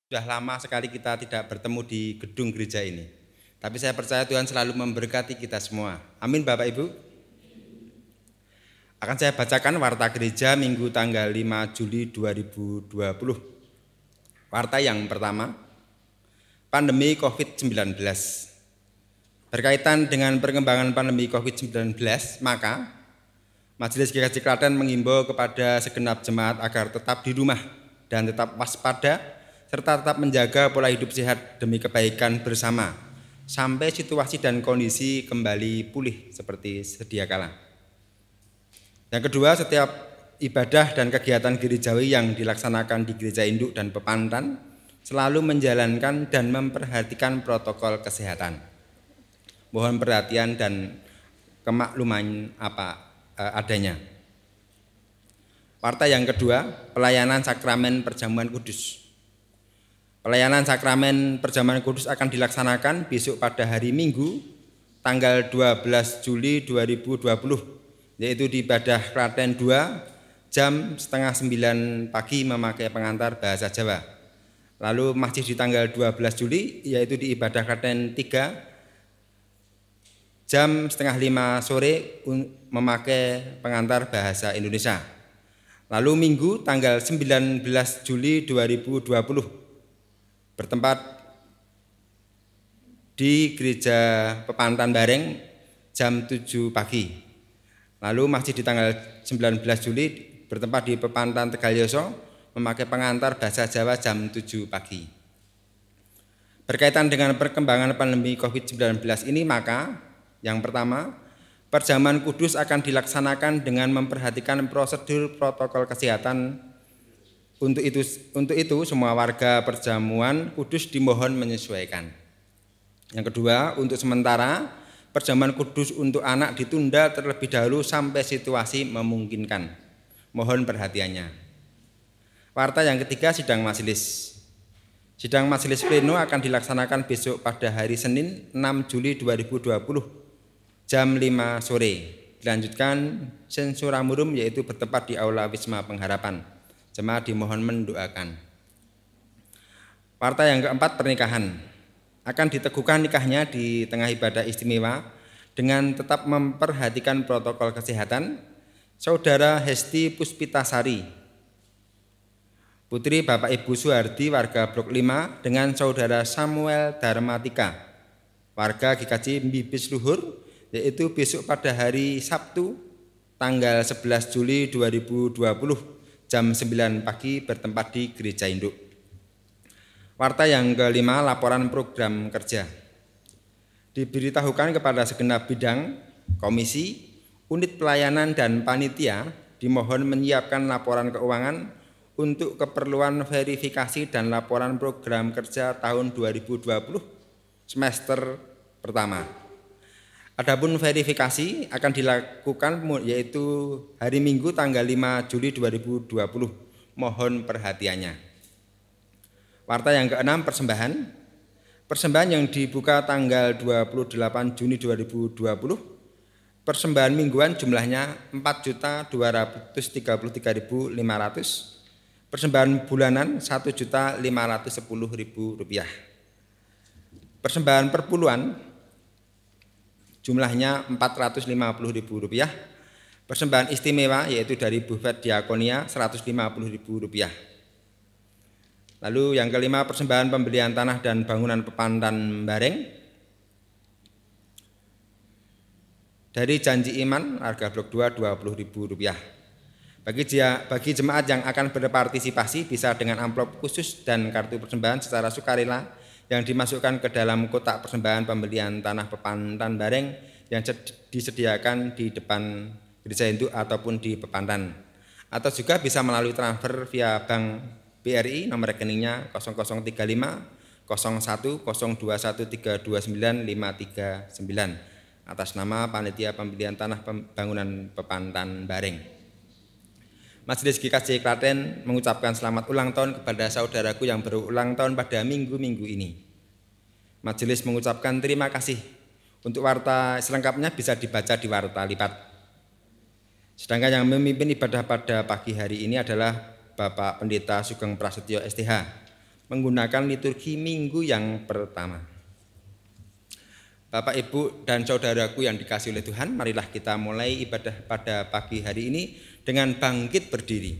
Sudah lama sekali kita tidak bertemu di gedung gereja ini. Tapi saya percaya Tuhan selalu memberkati kita semua. Amin Bapak Ibu. Akan saya bacakan warta gereja Minggu tanggal 5 Juli 2020. Warta yang pertama, pandemi COVID-19. Berkaitan dengan perkembangan pandemi COVID-19, maka Majelis GKJ Klaten mengimbau kepada segenap jemaat agar tetap di rumah dan tetap waspada serta tetap menjaga pola hidup sehat demi kebaikan bersama sampai situasi dan kondisi kembali pulih seperti sedia kala. Yang kedua, setiap ibadah dan kegiatan gerejawi yang dilaksanakan di gereja induk dan pepantan selalu menjalankan dan memperhatikan protokol kesehatan. Mohon perhatian dan kemakluman adanya. Warta yang kedua, pelayanan sakramen perjamuan kudus. Pelayanan sakramen perjamuan kudus akan dilaksanakan besok pada hari Minggu tanggal 12 Juli 2020, yaitu di Ibadah Klaten 2 jam setengah 9 pagi memakai pengantar bahasa Jawa. Lalu masih di tanggal 12 Juli yaitu di Ibadah Klaten 3 jam setengah 5 sore memakai pengantar bahasa Indonesia. Lalu Minggu tanggal 19 Juli 2020 bertempat di Gereja Pepantan Bareng jam 7 pagi. Lalu masih di tanggal 19 Juli bertempat di Pepantan Tegalyoso memakai pengantar bahasa Jawa jam 7 pagi. Berkaitan dengan perkembangan pandemi COVID-19 ini, maka yang pertama, perjamuan kudus akan dilaksanakan dengan memperhatikan prosedur protokol kesehatan. Untuk itu semua warga perjamuan kudus dimohon menyesuaikan. Yang kedua, untuk sementara perjamuan kudus untuk anak ditunda terlebih dahulu sampai situasi memungkinkan. Mohon perhatiannya. Warta yang ketiga, sidang majelis. Sidang majelis pleno akan dilaksanakan besok pada hari Senin 6 Juli 2020 jam 5 sore. Dilanjutkan sensura murum yaitu bertempat di Aula Wisma Pengharapan. Jemaat dimohon mendoakan. Warta yang keempat, pernikahan. Akan diteguhkan nikahnya di tengah ibadah istimewa dengan tetap memperhatikan protokol kesehatan. Saudara Hesti Puspitasari, putri Bapak Ibu Suhardi, warga Blok 5, dengan Saudara Samuel Darmatika, warga GKJ Mbibis Luhur, yaitu besok pada hari Sabtu tanggal 11 Juli 2020 jam 9 pagi bertempat di Gereja Induk. Warta yang kelima, laporan program kerja. Diberitahukan kepada segenap bidang, komisi, unit pelayanan dan panitia dimohon menyiapkan laporan keuangan untuk keperluan verifikasi dan laporan program kerja tahun 2020 semester pertama. Adapun verifikasi akan dilakukan yaitu hari Minggu tanggal 5 Juli 2020. Mohon perhatiannya. Warta yang keenam, persembahan. Persembahan yang dibuka tanggal 28 Juni 2020. Persembahan mingguan jumlahnya 4.233.500. Persembahan bulanan Rp1.510.000. Persembahan perpuluhan jumlahnya Rp450.000. Persembahan istimewa yaitu dari Bufet Diakonia Rp150.000. Lalu yang kelima, persembahan pembelian tanah dan bangunan Pepantan Bareng dari Janji Iman harga blok 2 Rp20.000. Bagi jemaat yang akan berpartisipasi bisa dengan amplop khusus dan kartu persembahan secara sukarela yang dimasukkan ke dalam kotak persembahan pembelian tanah Pepantan Bareng yang disediakan di depan Gereja Induk ataupun di Pepantan. Atau juga bisa melalui transfer via Bank BRI, nomor rekeningnya 0035 01 021 329 539 atas nama Panitia Pembelian Tanah Bangunan Pepantan Bareng. Majelis GKJ Klaten mengucapkan selamat ulang tahun kepada saudaraku yang berulang tahun pada minggu-minggu ini. Majelis mengucapkan terima kasih. Untuk warta selengkapnya bisa dibaca di warta lipat. Sedangkan yang memimpin ibadah pada pagi hari ini adalah Bapak Pendeta Sugeng Prasetyo STH. menggunakan liturgi minggu yang pertama. Bapak, Ibu, dan saudaraku yang dikasihi oleh Tuhan, marilah kita mulai ibadah pada pagi hari ini dengan bangkit berdiri.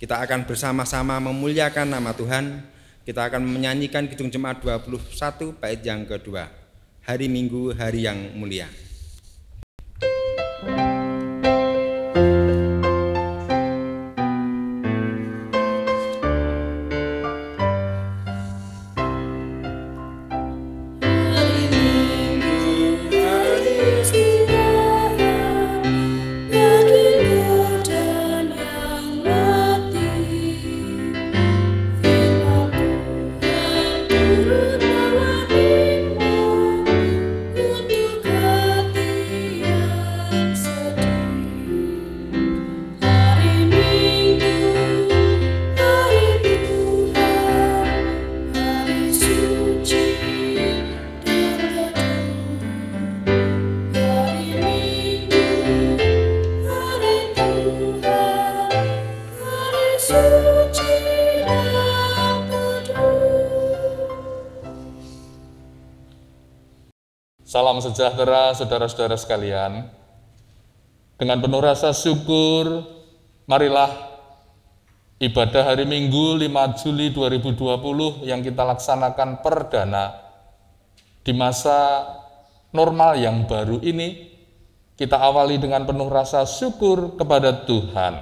Kita akan bersama-sama memuliakan nama Tuhan. Kita akan menyanyikan Kidung Jemaat 21 bait yang kedua. Hari Minggu, hari yang mulia. Salam sejahtera saudara-saudara sekalian. Dengan penuh rasa syukur, marilah ibadah hari Minggu 5 Juli 2020 yang kita laksanakan perdana di masa normal yang baru ini, kita awali dengan penuh rasa syukur kepada Tuhan.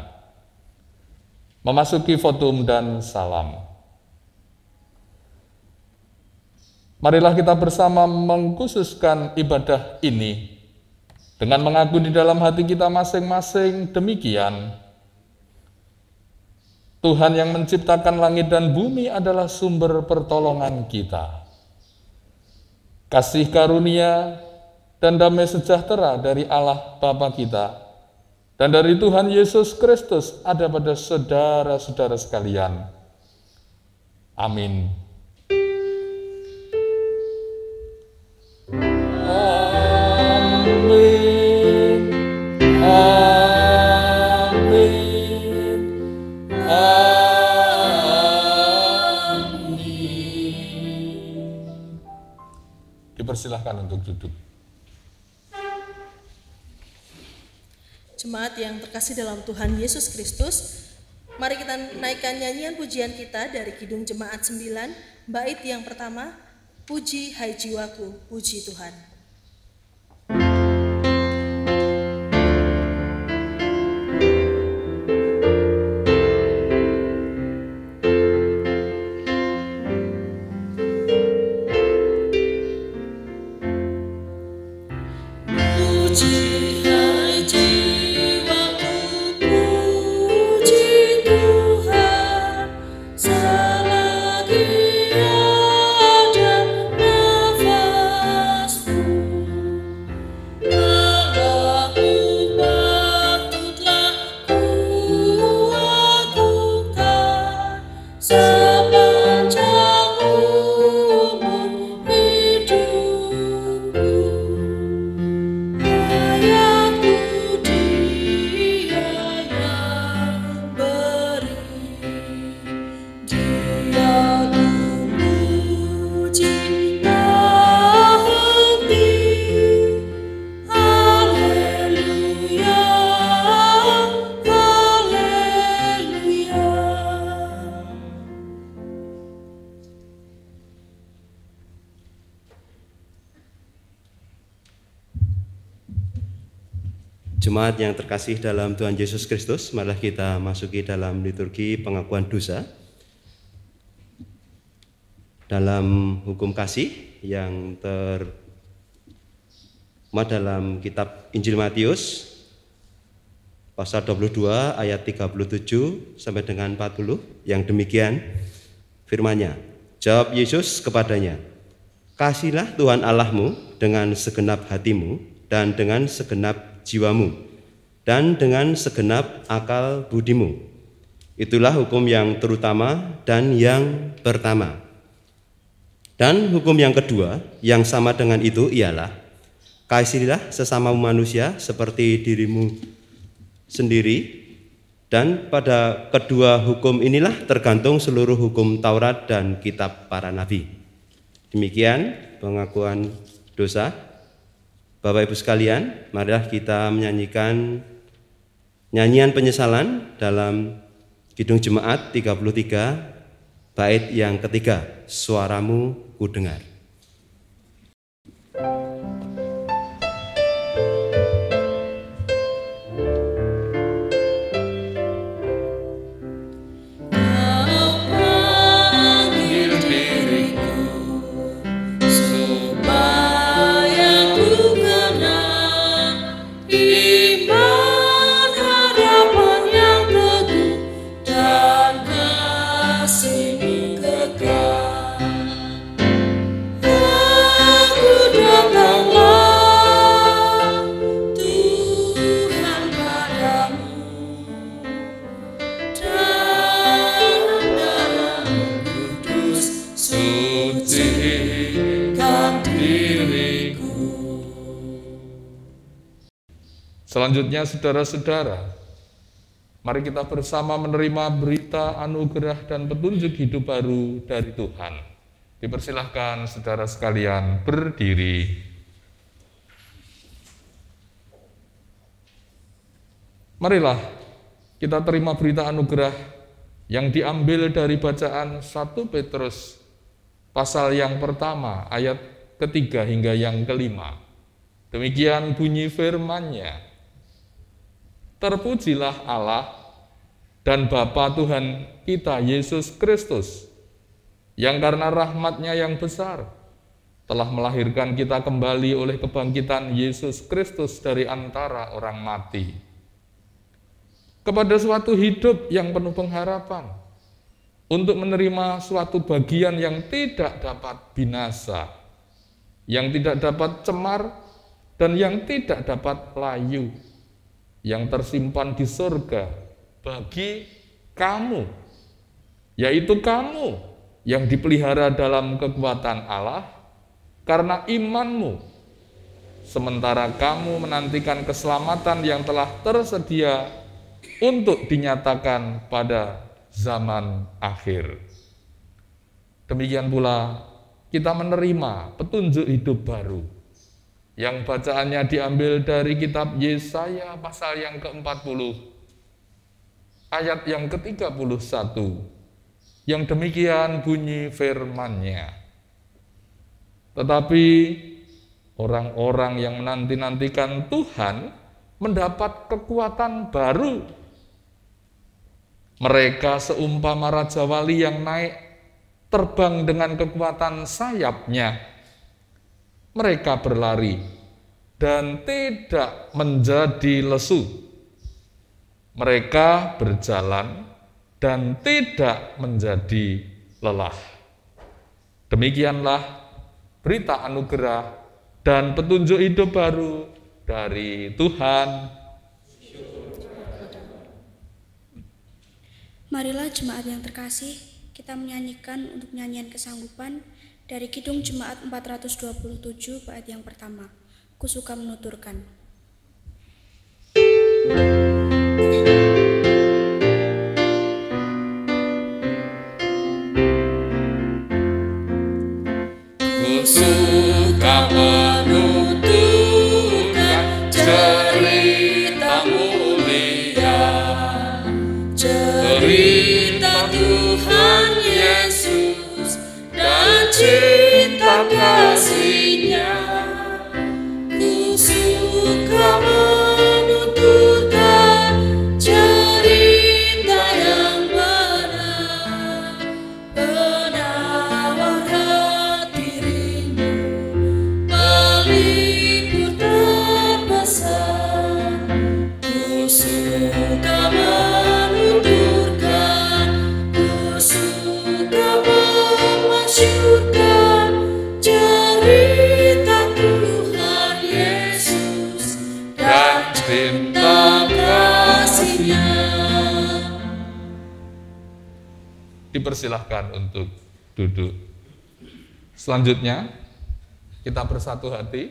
Memasuki votum dan salam. Marilah kita bersama mengkhususkan ibadah ini dengan mengaku di dalam hati kita masing-masing demikian. Tuhan yang menciptakan langit dan bumi adalah sumber pertolongan kita. Kasih karunia dan damai sejahtera dari Allah Bapa kita dan dari Tuhan Yesus Kristus ada pada saudara-saudara sekalian. Amin. Amin, amin, amin. Dipersilahkan untuk duduk. Jemaat yang terkasih dalam Tuhan Yesus Kristus, mari kita naikkan nyanyian pujian kita dari Kidung Jemaat 9, bait yang pertama, Puji hai jiwaku, puji Tuhan. Jemaat yang terkasih dalam Tuhan Yesus Kristus, marilah kita masuki dalam liturgi pengakuan dosa. Dalam hukum kasih yang termuat dalam kitab Injil Matius pasal 22 ayat 37 sampai dengan 40 yang demikian firman-Nya. Jawab Yesus kepadanya, "Kasihilah Tuhan Allahmu dengan segenap hatimu dan dengan segenap jiwamu, dan dengan segenap akal budimu. Itulah hukum yang terutama dan yang pertama. Dan hukum yang kedua yang sama dengan itu ialah, kasihilah sesama manusia seperti dirimu sendiri. Dan pada kedua hukum inilah tergantung seluruh hukum Taurat dan kitab para nabi. Demikian pengakuan dosa. Bapak Ibu sekalian, marilah kita menyanyikan nyanyian penyesalan dalam Kidung Jemaat 33 bait yang ketiga, Suaramu ku dengar. Selanjutnya saudara-saudara, mari kita bersama menerima berita anugerah dan petunjuk hidup baru dari Tuhan. Dipersilahkan saudara sekalian berdiri. Marilah kita terima berita anugerah yang diambil dari bacaan 1 Petrus pasal yang pertama ayat ketiga hingga yang kelima. Demikian bunyi firman-Nya. Terpujilah Allah dan Bapa Tuhan kita Yesus Kristus, yang karena rahmat-Nya yang besar telah melahirkan kita kembali oleh kebangkitan Yesus Kristus dari antara orang mati, kepada suatu hidup yang penuh pengharapan, untuk menerima suatu bagian yang tidak dapat binasa, yang tidak dapat cemar, dan yang tidak dapat layu, yang tersimpan di surga bagi kamu, yaitu kamu yang dipelihara dalam kekuatan Allah karena imanmu, sementara kamu menantikan keselamatan yang telah tersedia untuk dinyatakan pada zaman akhir. Demikian pula kita menerima petunjuk hidup baru, yang bacaannya diambil dari kitab Yesaya pasal yang ke-40, ayat yang ke-31, yang demikian bunyi firman-Nya. Tetapi orang-orang yang menanti-nantikan Tuhan mendapat kekuatan baru. Mereka seumpama Raja Wali yang naik terbang dengan kekuatan sayapnya. Mereka berlari dan tidak menjadi lesu. Mereka berjalan dan tidak menjadi lelah. Demikianlah berita anugerah dan petunjuk hidup baru dari Tuhan. Marilah jemaat yang terkasih, kita menyanyikan untuk nyanyian kesanggupan dari Kidung Jemaat 427 bait yang pertama, Ku Suka Menuturkan. Ku suka menuturkan cerita mulia, cerita Tuhan Yesus dan cinta kasih-Nya. Ku suka menuturkan cerita yang benar, penawar hati rindu, pelipur terbesar. Ku suka menuturkan, ku suka memasyurkan cerita Tuhan Yesus dan cinta kasih-Nya. Dipersilahkan untuk duduk. Selanjutnya, kita bersatu hati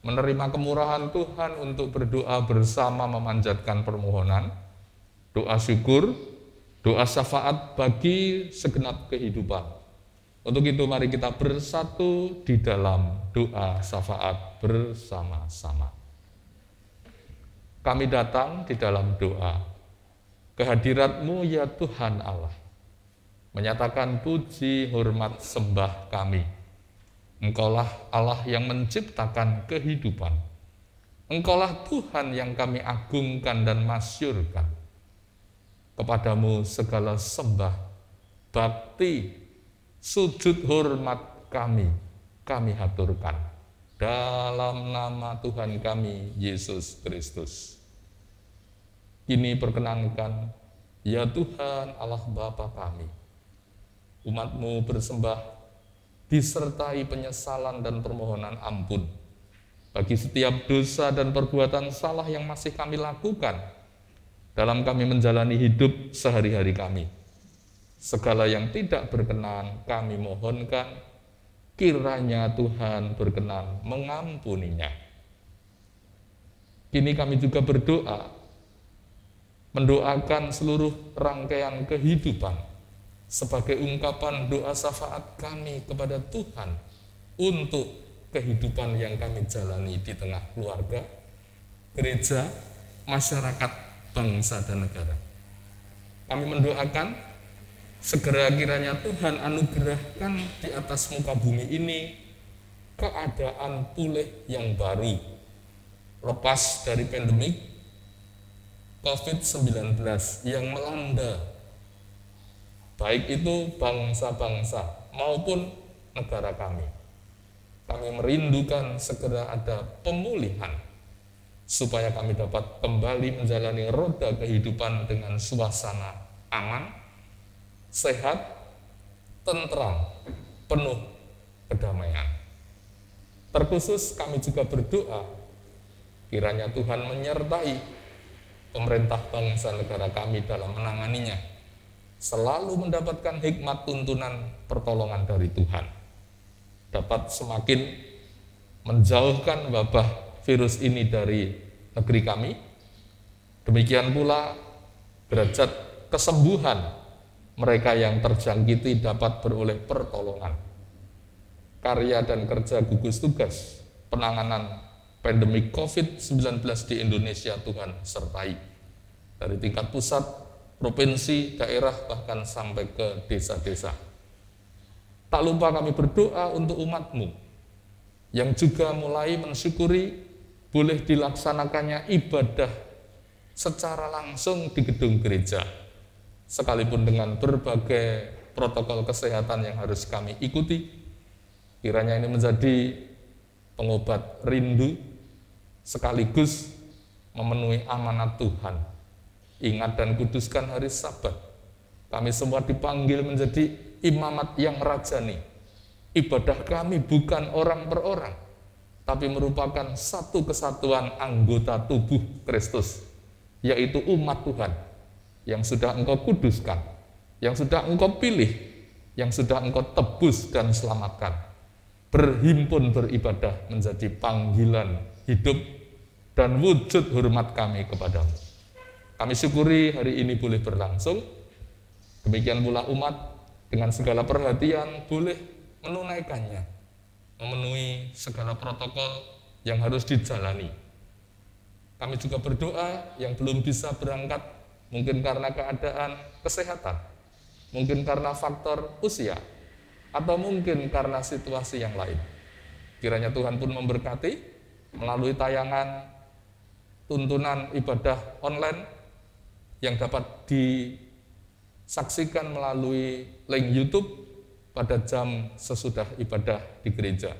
menerima kemurahan Tuhan untuk berdoa bersama memanjatkan permohonan doa syukur, doa syafaat bagi segenap kehidupan. Untuk itu mari kita bersatu di dalam doa syafaat bersama-sama. Kami datang di dalam doa, kehadirat-Mu ya Tuhan Allah, menyatakan puji, hormat, sembah kami. Engkaulah Allah yang menciptakan kehidupan. Engkaulah Tuhan yang kami agungkan dan masyurkan. Kepadamu segala sembah, bakti, sujud hormat kami haturkan. Dalam nama Tuhan kami, Yesus Kristus. Kini perkenankan, ya Tuhan Allah Bapa kami, umat-Mu bersembah disertai penyesalan dan permohonan ampun bagi setiap dosa dan perbuatan salah yang masih kami lakukan dalam kami menjalani hidup sehari-hari kami. Segala yang tidak berkenan kami mohonkan, kiranya Tuhan berkenan mengampuninya. Kini kami juga berdoa, mendoakan seluruh rangkaian kehidupan sebagai ungkapan doa syafaat kami kepada Tuhan untuk kehidupan yang kami jalani di tengah keluarga, gereja, masyarakat, bangsa, dan negara. Kami mendoakan segera kiranya Tuhan anugerahkan di atas muka bumi ini keadaan pulih yang baru, lepas dari pandemik COVID-19 yang melanda baik itu bangsa-bangsa maupun negara kami. Kami merindukan segera ada pemulihan supaya kami dapat kembali menjalani roda kehidupan dengan suasana aman, sehat, tentram, penuh kedamaian. Terkhusus kami juga berdoa kiranya Tuhan menyertai pemerintah bangsa negara kami dalam menanganinya, selalu mendapatkan hikmat tuntunan pertolongan dari Tuhan, dapat semakin menjauhkan wabah virus ini dari negeri kami. Demikian pula derajat kesembuhan mereka yang terjangkiti dapat beroleh pertolongan. Karya dan kerja gugus tugas penanganan pandemi COVID-19 di Indonesia Tuhan sertai, dari tingkat pusat, provinsi, daerah, bahkan sampai ke desa-desa. Tak lupa kami berdoa untuk umat-Mu yang juga mulai mensyukuri boleh dilaksanakannya ibadah secara langsung di gedung gereja, sekalipun dengan berbagai protokol kesehatan yang harus kami ikuti. Kiranya ini menjadi pengobat rindu sekaligus memenuhi amanat Tuhan. Ingat dan kuduskan hari Sabat. Kami semua dipanggil menjadi imamat yang rajani. Ibadah kami bukan orang per orang, tapi merupakan satu kesatuan anggota tubuh Kristus, yaitu umat Tuhan yang sudah Engkau kuduskan, yang sudah Engkau pilih, yang sudah Engkau tebus dan selamatkan. Berhimpun beribadah menjadi panggilan hidup dan wujud hormat kami kepadamu. Kami syukuri hari ini boleh berlangsung. Demikian pula umat dengan segala perhatian boleh menunaikannya, memenuhi segala protokol yang harus dijalani. Kami juga berdoa yang belum bisa berangkat, mungkin karena keadaan kesehatan, mungkin karena faktor usia, atau mungkin karena situasi yang lain. Kiranya Tuhan pun memberkati melalui tayangan tuntunan ibadah online yang dapat disaksikan melalui link YouTube pada jam sesudah ibadah di gereja.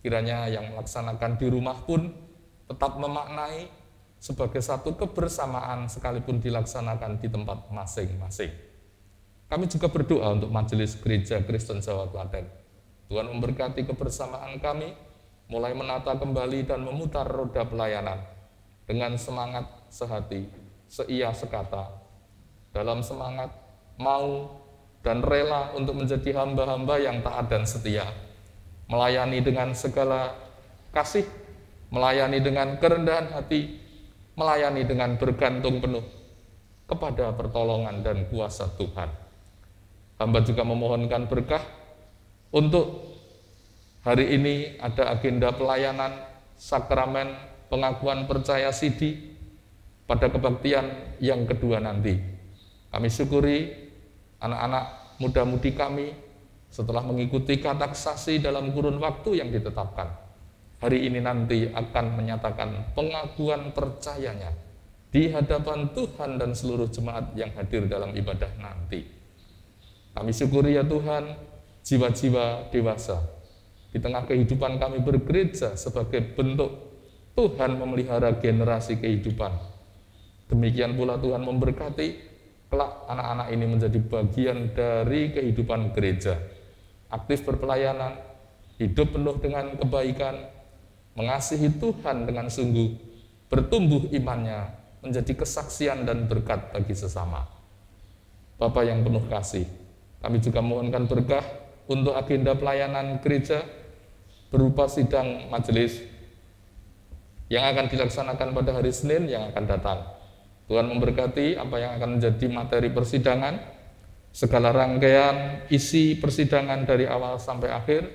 Kiranya yang melaksanakan di rumah pun tetap memaknai sebagai satu kebersamaan sekalipun dilaksanakan di tempat masing-masing. Kami juga berdoa untuk Majelis Gereja Kristen Jawa Klaten. Tuhan memberkati kebersamaan kami, mulai menata kembali dan memutar roda pelayanan dengan semangat sehati, seia sekata, dalam semangat mau dan rela untuk menjadi hamba-hamba yang taat dan setia, melayani dengan segala kasih, melayani dengan kerendahan hati, melayani dengan bergantung penuh kepada pertolongan dan kuasa Tuhan. Hamba juga memohonkan berkah untuk hari ini ada agenda pelayanan sakramen pengakuan percaya sidi pada kebaktian yang kedua nanti. Kami syukuri anak-anak muda-mudi kami setelah mengikuti kateksasi dalam kurun waktu yang ditetapkan. Hari ini nanti akan menyatakan pengakuan percayanya di hadapan Tuhan dan seluruh jemaat yang hadir dalam ibadah nanti. Kami syukuri ya Tuhan, jiwa-jiwa dewasa di tengah kehidupan kami bergereja sebagai bentuk Tuhan memelihara generasi kehidupan. Demikian pula Tuhan memberkati kelak anak-anak ini menjadi bagian dari kehidupan gereja, aktif berpelayanan, hidup penuh dengan kebaikan, mengasihi Tuhan dengan sungguh, bertumbuh imannya, menjadi kesaksian dan berkat bagi sesama. Bapa yang penuh kasih, kami juga mohonkan berkah untuk agenda pelayanan gereja berupa sidang majelis yang akan dilaksanakan pada hari Senin yang akan datang. Tuhan memberkati apa yang akan menjadi materi persidangan, segala rangkaian isi persidangan dari awal sampai akhir,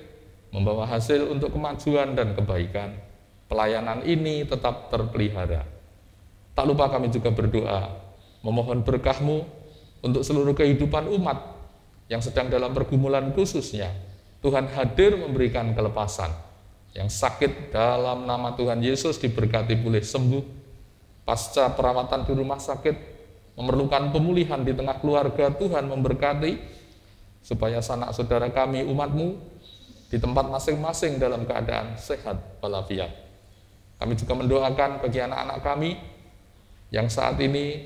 membawa hasil untuk kemajuan dan kebaikan. Pelayanan ini tetap terpelihara. Tak lupa kami juga berdoa, memohon berkah-Mu untuk seluruh kehidupan umat yang sedang dalam pergumulan khususnya. Tuhan hadir memberikan kelepasan. Yang sakit dalam nama Tuhan Yesus diberkati pulih sembuh. Pasca perawatan di rumah sakit, memerlukan pemulihan di tengah keluarga, Tuhan memberkati, supaya sanak saudara kami, umat-Mu, di tempat masing-masing dalam keadaan sehat walafiat. Kami juga mendoakan bagi anak-anak kami yang saat ini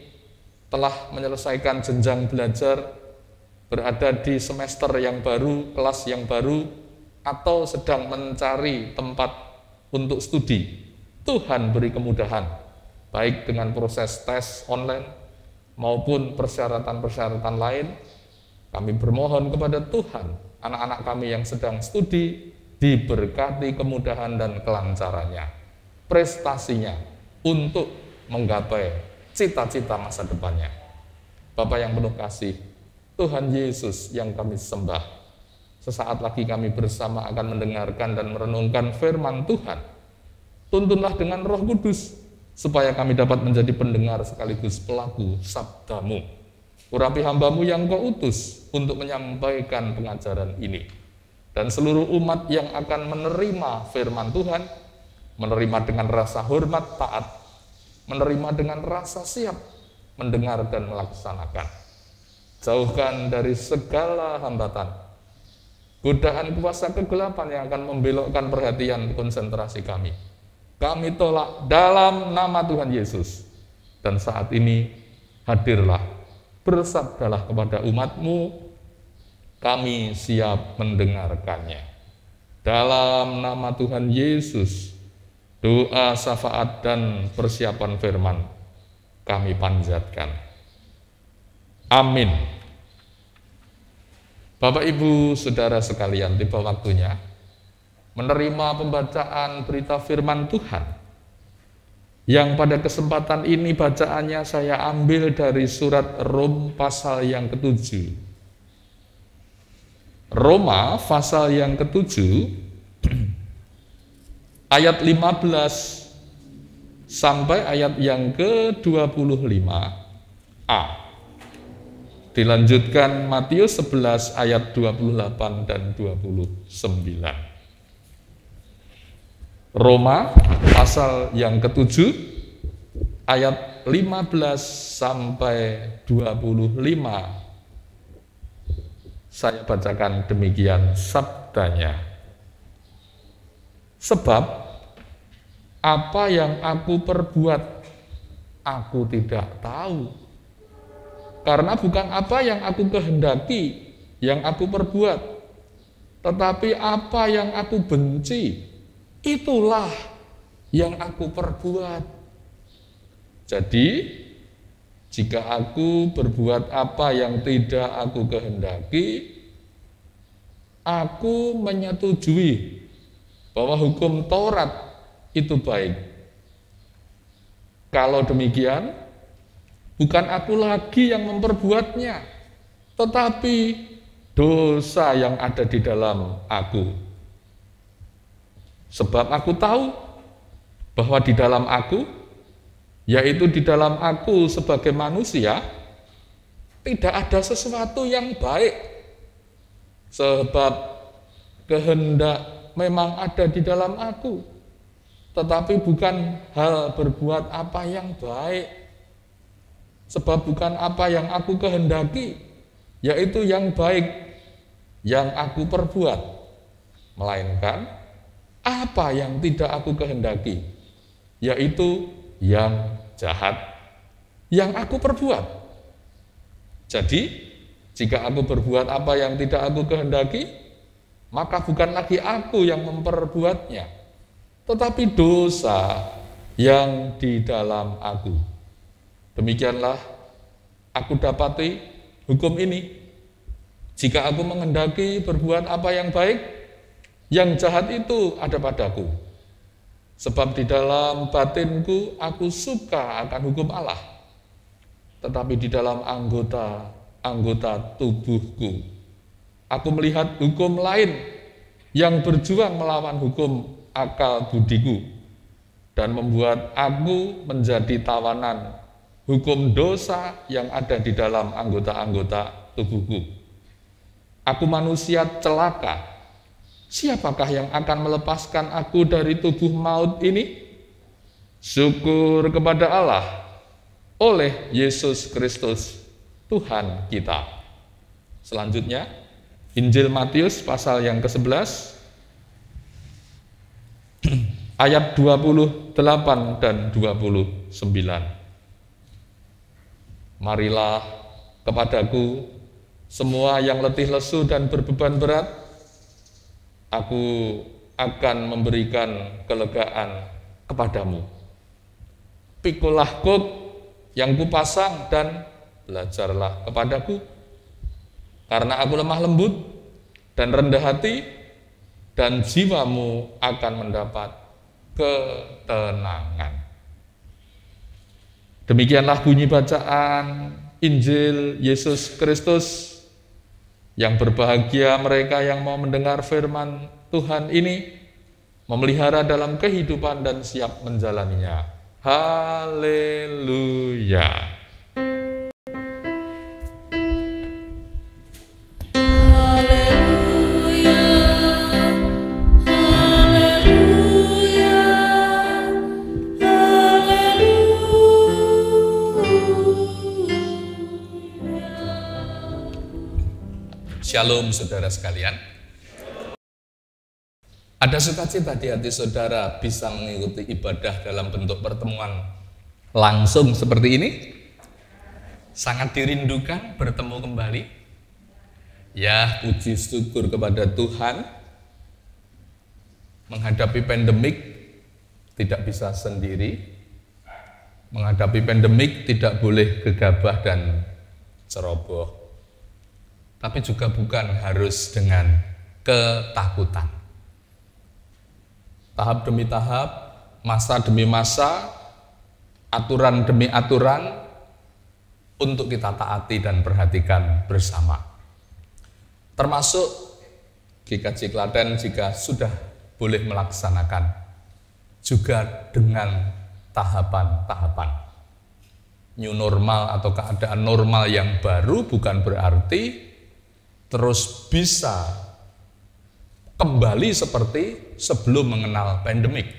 telah menyelesaikan jenjang belajar, berada di semester yang baru, kelas yang baru, atau sedang mencari tempat untuk studi. Tuhan beri kemudahan, baik dengan proses tes online maupun persyaratan-persyaratan lain. Kami bermohon kepada Tuhan, anak-anak kami yang sedang studi diberkati kemudahan dan kelancarannya, prestasinya untuk menggapai cita-cita masa depannya. Bapa yang penuh kasih, Tuhan Yesus yang kami sembah, sesaat lagi kami bersama akan mendengarkan dan merenungkan firman Tuhan. Tuntunlah dengan Roh Kudus, supaya kami dapat menjadi pendengar sekaligus pelaku sabda-Mu. Urapi hamba-Mu yang Kau utus untuk menyampaikan pengajaran ini. Dan seluruh umat yang akan menerima firman Tuhan, menerima dengan rasa hormat, taat, menerima dengan rasa siap, mendengar dan melaksanakan. Jauhkan dari segala hambatan, godaan kuasa kegelapan yang akan membelokkan perhatian konsentrasi kami. Kami tolak dalam nama Tuhan Yesus. Dan saat ini hadirlah, bersabdalah kepada umat-Mu, kami siap mendengarkannya. Dalam nama Tuhan Yesus, doa, syafaat, dan persiapan firman kami panjatkan. Amin. Bapak, Ibu, Saudara sekalian, tiba waktunya menerima pembacaan berita firman Tuhan, yang pada kesempatan ini bacaannya saya ambil dari surat Rom pasal yang ke-7. Roma pasal yang ke-7 ayat 15 sampai ayat yang ke-25a. Dilanjutkan Matius 11 ayat 28 dan 29. Roma pasal yang ke-7 ayat 15 sampai 25. Saya bacakan demikian sabdanya. Sebab apa yang aku perbuat, aku tidak tahu. Karena bukan apa yang aku kehendaki yang aku perbuat, tetapi apa yang aku benci, itulah yang aku perbuat. Jadi, jika aku berbuat apa yang tidak aku kehendaki, aku menyetujui bahwa hukum Taurat itu baik. Kalau demikian, Bukan aku lagi yang memperbuatnya, tetapi dosa yang ada di dalam aku. Sebab aku tahu bahwa di dalam aku, yaitu di dalam aku sebagai manusia, tidak ada sesuatu yang baik. Sebab kehendak memang ada di dalam aku, tetapi bukan hal berbuat apa yang baik. Sebab bukan apa yang aku kehendaki, yaitu yang baik yang aku perbuat, melainkan apa yang tidak aku kehendaki, yaitu yang jahat yang aku perbuat. Jadi, jika aku berbuat apa yang tidak aku kehendaki, maka bukan lagi aku yang memperbuatnya, tetapi dosa yang di dalam aku. Demikianlah aku dapati hukum ini. Jika aku menghendaki berbuat apa yang baik, yang jahat itu ada padaku. Sebab di dalam batinku aku suka akan hukum Allah, tetapi di dalam anggota tubuhku aku melihat hukum lain yang berjuang melawan hukum akal budiku dan membuat aku menjadi tawanan hukum dosa yang ada di dalam anggota-anggota tubuhku. Aku manusia celaka. Siapakah yang akan melepaskan aku dari tubuh maut ini? Syukur kepada Allah oleh Yesus Kristus Tuhan kita. Selanjutnya, Injil Matius pasal yang ke-11 ayat 28 dan 29. Marilah kepadaku semua yang letih lesu dan berbeban berat, aku akan memberikan kelegaan kepadamu. Pikulah kuk yang kupasang dan belajarlah kepadaku, karena aku lemah lembut dan rendah hati, dan jiwamu akan mendapat ketenangan. Demikianlah bunyi bacaan Injil Yesus Kristus. Yang berbahagia mereka yang mau mendengar firman Tuhan ini, memelihara dalam kehidupan dan siap menjalaninya. Haleluya. Shalom saudara sekalian. Ada sukacita di hati saudara bisa mengikuti ibadah dalam bentuk pertemuan langsung seperti ini. Sangat dirindukan bertemu kembali. Ya, puji syukur kepada Tuhan. Menghadapi pandemik tidak bisa sendiri. Menghadapi pandemik tidak boleh gegabah dan ceroboh. Tapi juga bukan harus dengan ketakutan. Tahap demi tahap, masa demi masa, aturan demi aturan, untuk kita taati dan perhatikan bersama. Termasuk GKJ Klaten jika sudah boleh melaksanakan, juga dengan tahapan-tahapan. New normal atau keadaan normal yang baru bukan berarti terus bisa kembali seperti sebelum mengenal pandemik.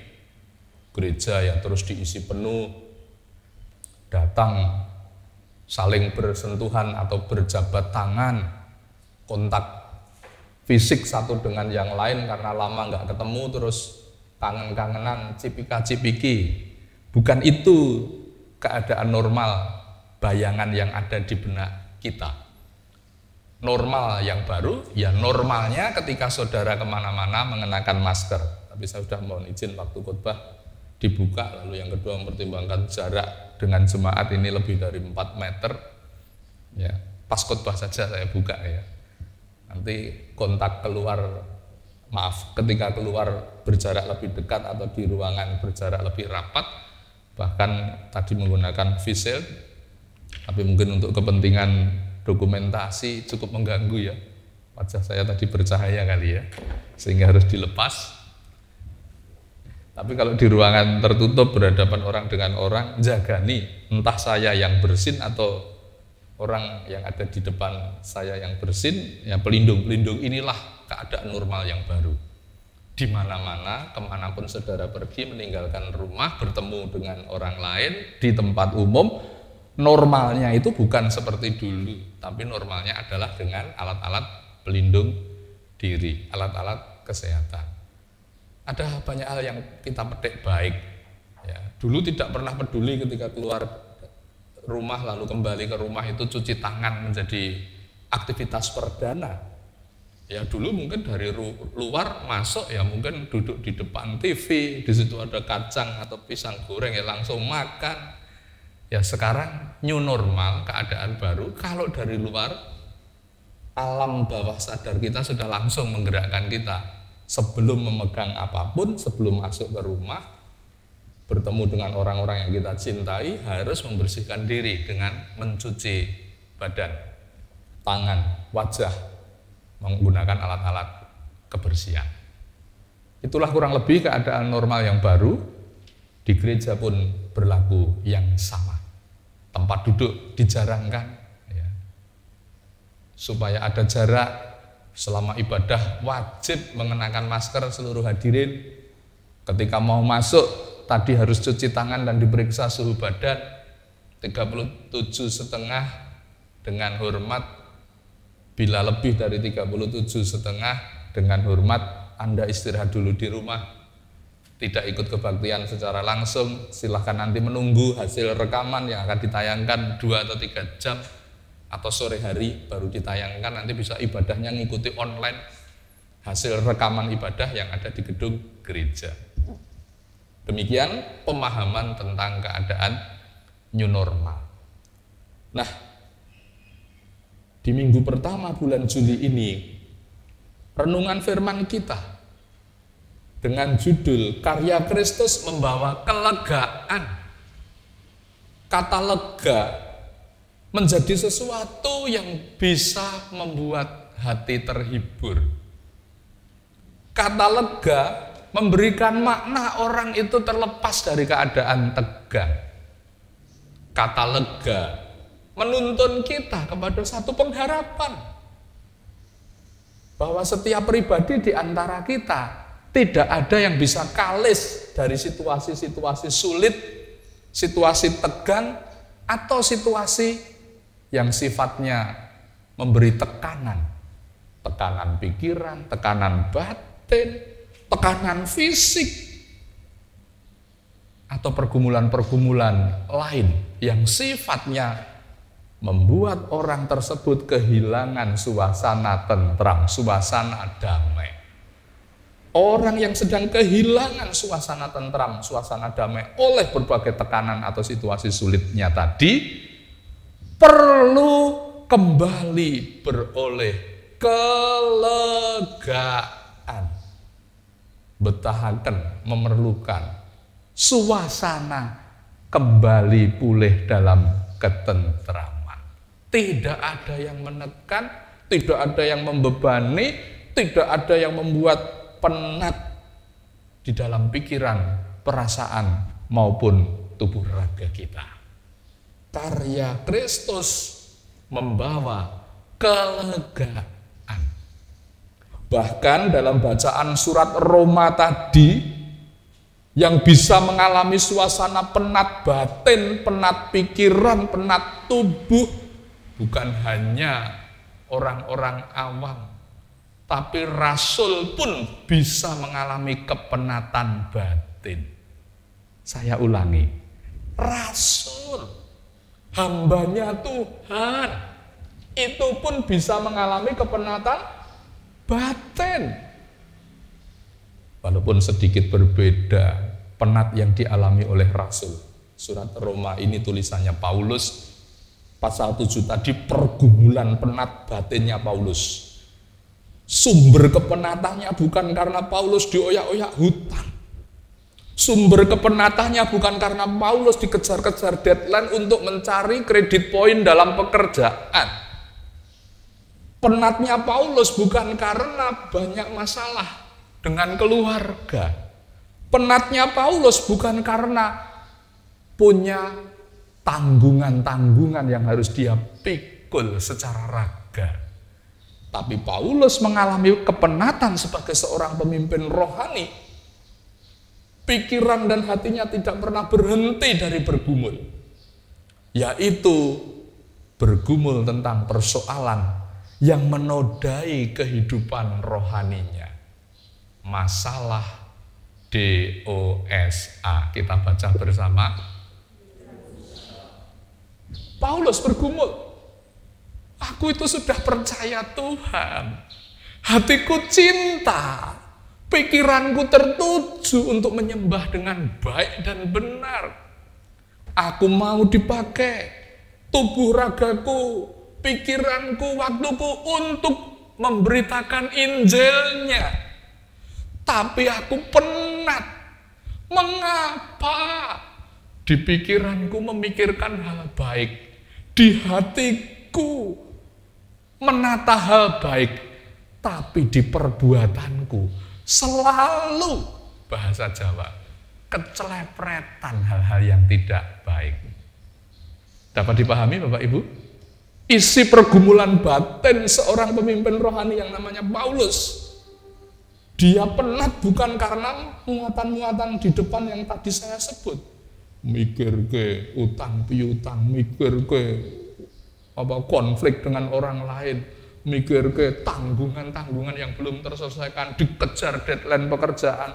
Gereja yang terus diisi penuh, datang saling bersentuhan atau berjabat tangan, kontak fisik satu dengan yang lain karena lama nggak ketemu, terus kangen-kangenan, cipika-cipiki. Bukan itu keadaan normal, bayangan yang ada di benak kita. Normal yang baru, ya normalnya ketika saudara kemana-mana mengenakan masker. Tapi saya sudah mohon izin waktu khotbah dibuka, lalu yang kedua mempertimbangkan jarak dengan jemaat ini lebih dari 4 meter. Ya, pas khotbah saja saya buka ya. Nanti kontak keluar, ketika keluar berjarak lebih dekat atau di ruangan berjarak lebih rapat, bahkan tadi menggunakan face shield, Tapi mungkin untuk kepentingan dokumentasi cukup mengganggu ya. Wajah saya tadi bercahaya kali ya, sehingga harus dilepas. Tapi kalau di ruangan tertutup berhadapan orang dengan orang, jaga nih, entah saya yang bersin atau orang yang ada di depan saya yang bersin, ya pelindung-pelindung inilah keadaan normal yang baru. Di mana-mana, kemanapun saudara pergi meninggalkan rumah, bertemu dengan orang lain di tempat umum, normalnya itu bukan seperti dulu, tapi normalnya adalah dengan alat-alat pelindung diri, alat-alat kesehatan. Ada banyak hal yang kita petik baik. Ya, dulu tidak pernah peduli ketika keluar rumah lalu kembali ke rumah itu cuci tangan menjadi aktivitas perdana. Ya dulu mungkin dari luar masuk ya mungkin duduk di depan TV, di situ ada kacang atau pisang goreng ya langsung makan. Ya sekarang new normal, keadaan baru. Kalau dari luar, alam bawah sadar kita sudah langsung menggerakkan kita. Sebelum memegang apapun, sebelum masuk ke rumah, bertemu dengan orang-orang yang kita cintai, harus membersihkan diri dengan mencuci badan, tangan, wajah, menggunakan alat-alat kebersihan. Itulah kurang lebih keadaan normal yang baru. Di gereja pun berlaku yang sama. Tempat duduk dijarangkan, ya. Supaya ada jarak. Selama ibadah wajib mengenakan masker seluruh hadirin. Ketika mau masuk tadi harus cuci tangan dan diperiksa suhu badan 37,5 dengan hormat. Bila lebih dari 37,5 dengan hormat Anda istirahat dulu di rumah. Tidak ikut kebaktian secara langsung, silahkan nanti menunggu hasil rekaman yang akan ditayangkan 2 atau 3 jam atau sore hari baru ditayangkan, nanti bisa ibadahnya ngikuti online hasil rekaman ibadah yang ada di gedung gereja. Demikian pemahaman tentang keadaan new normal. Nah, di minggu pertama bulan Juli ini, renungan firman kita dengan judul Karya Kristus Membawa Kelegaan. Kata lega menjadi sesuatu yang bisa membuat hati terhibur. Kata lega memberikan makna orang itu terlepas dari keadaan tegang. Kata lega menuntun kita kepada satu pengharapan bahwa setiap pribadi di antara kita tidak ada yang bisa kalis dari situasi-situasi sulit, situasi tegang, atau situasi yang sifatnya memberi tekanan pikiran, tekanan batin, tekanan fisik, atau pergumulan-pergumulan lain yang sifatnya membuat orang tersebut kehilangan suasana tentram, suasana damai. Orang yang sedang kehilangan suasana tentram, suasana damai oleh berbagai tekanan atau situasi sulitnya tadi, perlu kembali beroleh kelegaan. Betahaken memerlukan suasana kembali pulih dalam ketentraman. Tidak ada yang menekan, tidak ada yang membebani, tidak ada yang membuat penat di dalam pikiran, perasaan maupun tubuh raga kita. Karya Kristus membawa kelegaan. Bahkan dalam bacaan surat Roma tadi, yang bisa mengalami suasana penat batin, penat pikiran, penat tubuh, bukan hanya orang-orang awam, tapi rasul pun bisa mengalami kepenatan batin. Saya ulangi, rasul, hambanya Tuhan, itu pun bisa mengalami kepenatan batin. Walaupun sedikit berbeda penat yang dialami oleh rasul. Surat Roma ini tulisannya Paulus, pasal 7 tadi pergumulan penat batinnya Paulus. Sumber kepenatannya bukan karena Paulus dioyak-oyak hutang, Sumber kepenatannya bukan karena Paulus dikejar-kejar deadline untuk mencari kredit poin dalam pekerjaan. Penatnya Paulus bukan karena banyak masalah dengan keluarga. Penatnya Paulus bukan karena punya tanggungan-tanggungan yang harus dia pikul secara raga. Tapi Paulus mengalami kepenatan sebagai seorang pemimpin rohani. Pikiran dan hatinya tidak pernah berhenti dari bergumul. Yaitu bergumul tentang persoalan yang menodai kehidupan rohaninya. Masalah dosa. Kita baca bersama. Paulus bergumul. Aku itu sudah percaya Tuhan. Hatiku cinta. Pikiranku tertuju untuk menyembah dengan baik dan benar. Aku mau dipakai tubuh ragaku, pikiranku, waktuku untuk memberitakan Injilnya. Tapi aku penat. Mengapa? Di pikiranku memikirkan hal baik. Di hatiku menata hal baik. Tapi di perbuatanku selalu, bahasa Jawa, kecelepretan hal-hal yang tidak baik. Dapat dipahami Bapak Ibu? Isi pergumulan batin seorang pemimpin rohani yang namanya Paulus. Dia penat bukan karena muatan-muatan di depan yang tadi saya sebut. Mikir ke utang piutang, mikir ke konflik dengan orang lain, mikir ke tanggungan-tanggungan yang belum terselesaikan, dikejar deadline pekerjaan,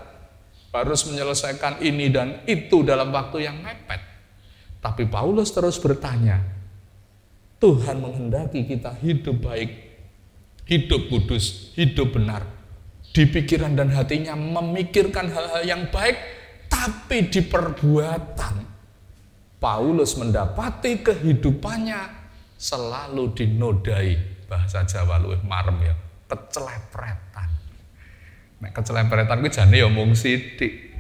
harus menyelesaikan ini dan itu dalam waktu yang mepet. Tapi Paulus terus bertanya, Tuhan menghendaki kita hidup baik, hidup kudus, hidup benar. Di pikiran dan hatinya memikirkan hal-hal yang baik, tapi di perbuatan Paulus mendapati kehidupannya selalu dinodai, bahasa Jawa luwih marem ya, kecelepretan. Nek kecelepretan ku jane ya mung sithik.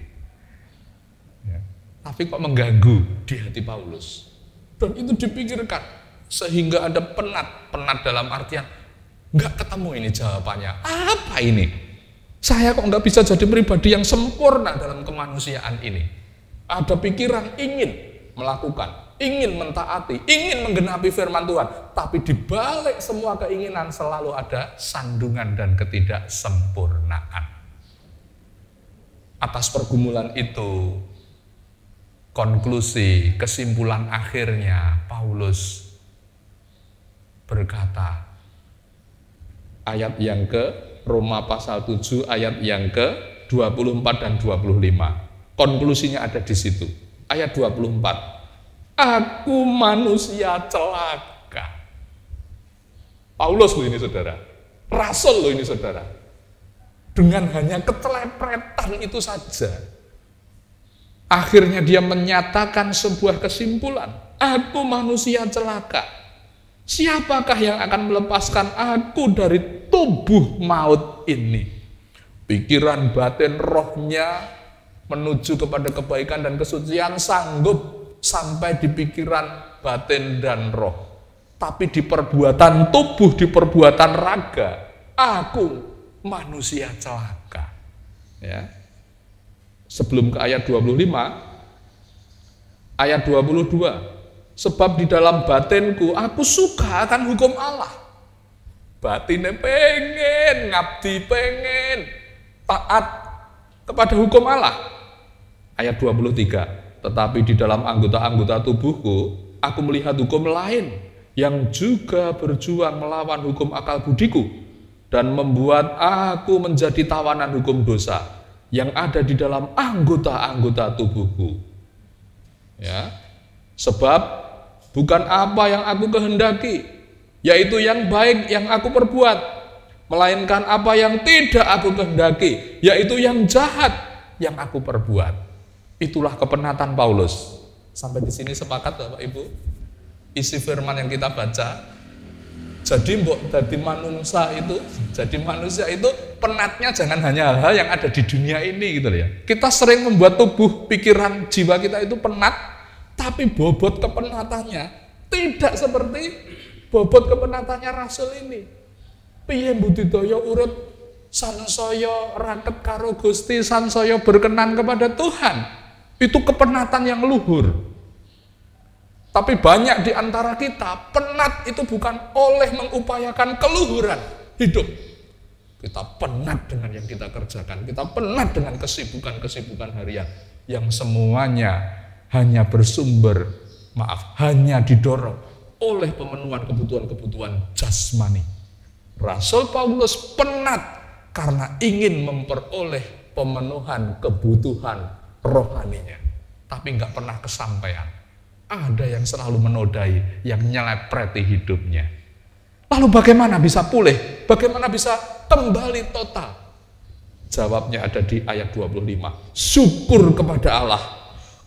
Ya. Tapi kok mengganggu di hati Paulus. Dan itu dipikirkan sehingga ada penat dalam artian nggak ketemu ini jawabannya. Apa ini? Saya kok nggak bisa jadi pribadi yang sempurna dalam kemanusiaan ini. Ada pikiran ingin melakukan, ingin mentaati, ingin menggenapi firman Tuhan. Tapi di balik semua keinginan selalu ada sandungan dan ketidaksempurnaan. Atas pergumulan itu, konklusi, kesimpulan akhirnya Paulus berkata, ayat yang ke Roma pasal 7 ayat yang ke 24 dan 25. Konklusinya ada di situ. Ayat 24. Aku manusia celaka. Paulus loh ini saudara. Rasul loh ini saudara. Dengan hanya kecelepretan itu saja. Akhirnya dia menyatakan sebuah kesimpulan. Aku manusia celaka. Siapakah yang akan melepaskan aku dari tubuh maut ini? Pikiran batin rohnya menuju kepada kebaikan dan kesucian sanggup sampai di pikiran batin dan roh. Tapi di perbuatan tubuh, di perbuatan raga, aku manusia celaka. Ya. Sebelum ke ayat 25, ayat 22. Sebab di dalam batinku aku suka akan hukum Allah. Batinnya pengen, ngabdi pengen, taat kepada hukum Allah. Ayat 23. Tetapi di dalam anggota-anggota tubuhku, aku melihat hukum lain yang juga berjuang melawan hukum akal budiku dan membuat aku menjadi tawanan hukum dosa yang ada di dalam anggota-anggota tubuhku. Ya. Sebab bukan apa yang aku kehendaki, yaitu yang baik yang aku perbuat, melainkan apa yang tidak aku kehendaki, yaitu yang jahat yang aku perbuat. Itulah kepenatan Paulus. Sampai di sini sepakat Bapak Ibu? Isi firman yang kita baca, Jadi mbok jadi manusia itu penatnya jangan hanya hal-hal yang ada di dunia ini gitu ya. Kita sering membuat tubuh, pikiran, jiwa kita itu penat, tapi bobot kepenatannya tidak seperti bobot kepenatannya Rasul ini. Piye budidaya urip sansaya raket karo Gusti, sansaya berkenan kepada Tuhan. Itu kepenatan yang luhur. Tapi banyak di antara kita, penat itu bukan oleh mengupayakan keluhuran hidup. Kita penat dengan yang kita kerjakan, kita penat dengan kesibukan-kesibukan harian yang semuanya hanya hanya didorong oleh pemenuhan kebutuhan-kebutuhan jasmani. Rasul Paulus penat karena ingin memperoleh pemenuhan kebutuhan rohaninya, tapi nggak pernah kesampaian. Ada yang selalu menodai, yang nyelepreti hidupnya. Lalu bagaimana bisa pulih? Bagaimana bisa kembali total? Jawabnya ada di ayat 25. Syukur kepada Allah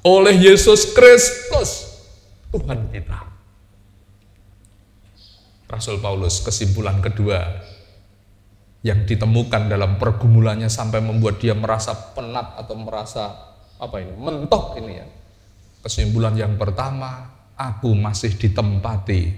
oleh Yesus Kristus Tuhan kita. Rasul Paulus, kesimpulan kedua yang ditemukan dalam pergumulannya sampai membuat dia merasa penat atau merasa mentok ini ya. Kesimpulan yang pertama, aku masih ditempati